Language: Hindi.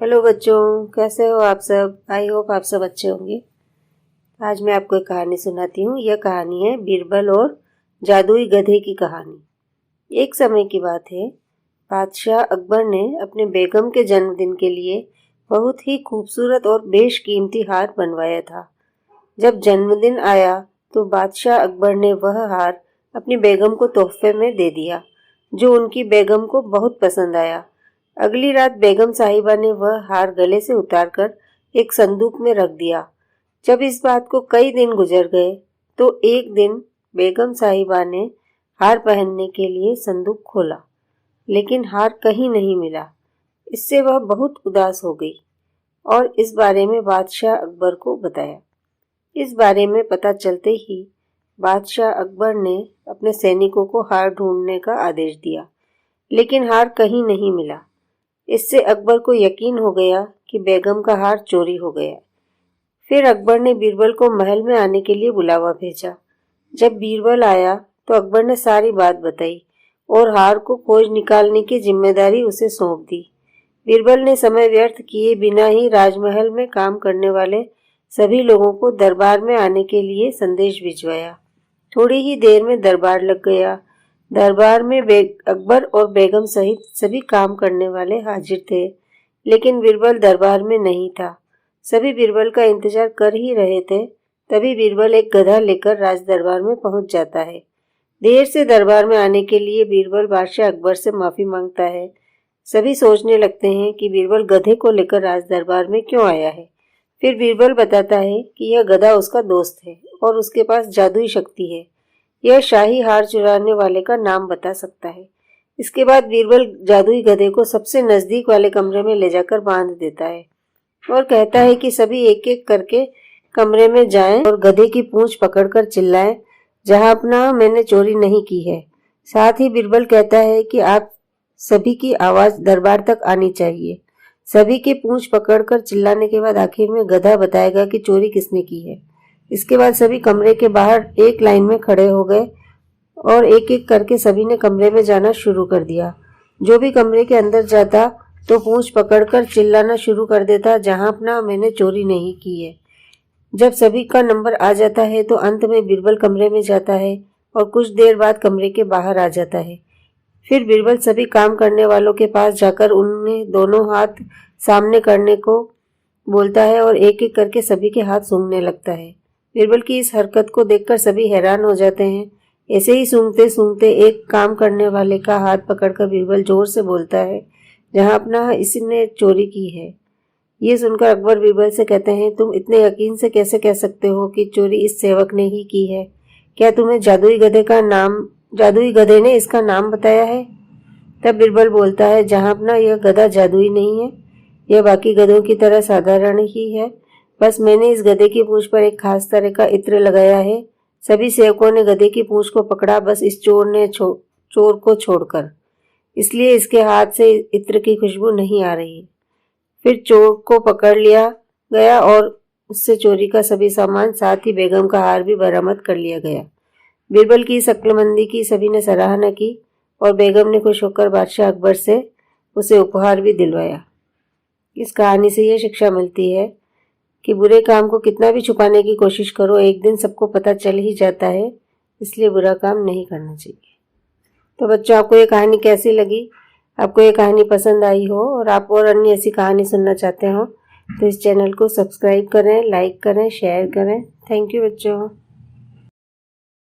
हेलो बच्चों, कैसे हो आप सब। आई होप आप सब अच्छे होंगे। आज मैं आपको एक कहानी सुनाती हूँ। यह कहानी है बीरबल और जादुई गधे की कहानी। एक समय की बात है, बादशाह अकबर ने अपने बेगम के जन्मदिन के लिए बहुत ही खूबसूरत और बेशकीमती हार बनवाया था। जब जन्मदिन आया तो बादशाह अकबर ने वह हार अपनी बेगम को तोहफे में दे दिया, जो उनकी बेगम को बहुत पसंद आया। अगली रात बेगम साहिबा ने वह हार गले से उतारकर एक संदूक में रख दिया। जब इस बात को कई दिन गुजर गए तो एक दिन बेगम साहिबा ने हार पहनने के लिए संदूक खोला, लेकिन हार कहीं नहीं मिला। इससे वह बहुत उदास हो गई और इस बारे में बादशाह अकबर को बताया। इस बारे में पता चलते ही बादशाह अकबर ने अपने सैनिकों को हार ढूंढने का आदेश दिया, लेकिन हार कहीं नहीं मिला। इससे अकबर को यकीन हो गया कि बेगम का हार चोरी हो गया। फिर अकबर ने बीरबल को महल में आने के लिए बुलावा भेजा। जब बीरबल आया तो अकबर ने सारी बात बताई और हार को खोज निकालने की जिम्मेदारी उसे सौंप दी। बीरबल ने समय व्यर्थ किए बिना ही राजमहल में काम करने वाले सभी लोगों को दरबार में आने के लिए संदेश भिजवाया। थोड़ी ही देर में दरबार लग गया। दरबार में अकबर और बेगम सहित सभी काम करने वाले हाजिर थे, लेकिन बीरबल दरबार में नहीं था। सभी बीरबल का इंतजार कर ही रहे थे। तभी बीरबल एक गधा लेकर राज दरबार में पहुंच जाता है। देर से दरबार में आने के लिए बीरबल बादशाह अकबर से माफी मांगता है। सभी सोचने लगते हैं कि बीरबल गधे को लेकर राज दरबार में क्यों आया है। फिर बीरबल बताता है कि यह गधा उसका दोस्त है और उसके पास जादुई शक्ति है। यह शाही हार चुराने वाले का नाम बता सकता है। इसके बाद बीरबल जादुई गधे को सबसे नजदीक वाले कमरे में ले जाकर बांध देता है और कहता है कि सभी एक एक करके कमरे में जाएं और गधे की पूंछ पकड़कर चिल्लाएं, जहां अपना मैंने चोरी नहीं की है। साथ ही बीरबल कहता है कि आप सभी की आवाज दरबार तक आनी चाहिए। सभी की पूंछ पकड़कर चिल्लाने के बाद आखिर में गधा बताएगा कि चोरी किसने की है। इसके बाद सभी कमरे के बाहर एक लाइन में खड़े हो गए और एक एक करके सभी ने कमरे में जाना शुरू कर दिया। जो भी कमरे के अंदर जाता तो पूंछ पकड़कर चिल्लाना शुरू कर देता, जहां अपना मैंने चोरी नहीं की है। जब सभी का नंबर आ जाता है तो अंत में बीरबल कमरे में जाता है और कुछ देर बाद कमरे के बाहर आ जाता है। फिर बीरबल सभी काम करने वालों के पास जाकर उन्हें दोनों हाथ सामने करने को बोलता है और एक एक करके सभी के हाथ सूंघने लगता है। बीरबल की इस हरकत को देखकर सभी हैरान हो जाते हैं। ऐसे ही सूंघते सूंघते एक काम करने वाले का हाथ पकड़कर बीरबल जोर से बोलता है, जहां अपना इसने चोरी की है। ये सुनकर अकबर बीरबल से कहते हैं, तुम इतने यकीन से कैसे कह सकते हो कि चोरी इस सेवक ने ही की है? क्या तुम्हें जादुई गधे ने इसका नाम बताया है? तब बीरबल बोलता है, जहां अपना यह गधा जादुई नहीं है, यह बाकी गधों की तरह साधारण ही है। बस मैंने इस गधे की पूंछ पर एक खास तरह का इत्र लगाया है। सभी सेवकों ने गधे की पूंछ को पकड़ा, बस इस चोर को छोड़कर। इसलिए इसके हाथ से इत्र की खुशबू नहीं आ रही। फिर चोर को पकड़ लिया गया और उससे चोरी का सभी सामान, साथ ही बेगम का हार भी बरामद कर लिया गया। बीरबल की इस अक्लमंदी की सभी ने सराहना की और बेगम ने खुश होकर बादशाह अकबर से उसे उपहार भी दिलवाया। इस कहानी से यह शिक्षा मिलती है कि बुरे काम को कितना भी छुपाने की कोशिश करो, एक दिन सबको पता चल ही जाता है। इसलिए बुरा काम नहीं करना चाहिए। तो बच्चों, आपको ये कहानी कैसी लगी? आपको ये कहानी पसंद आई हो और आप और अन्य ऐसी कहानी सुनना चाहते हो तो इस चैनल को सब्सक्राइब करें, लाइक करें, शेयर करें। थैंक यू बच्चों।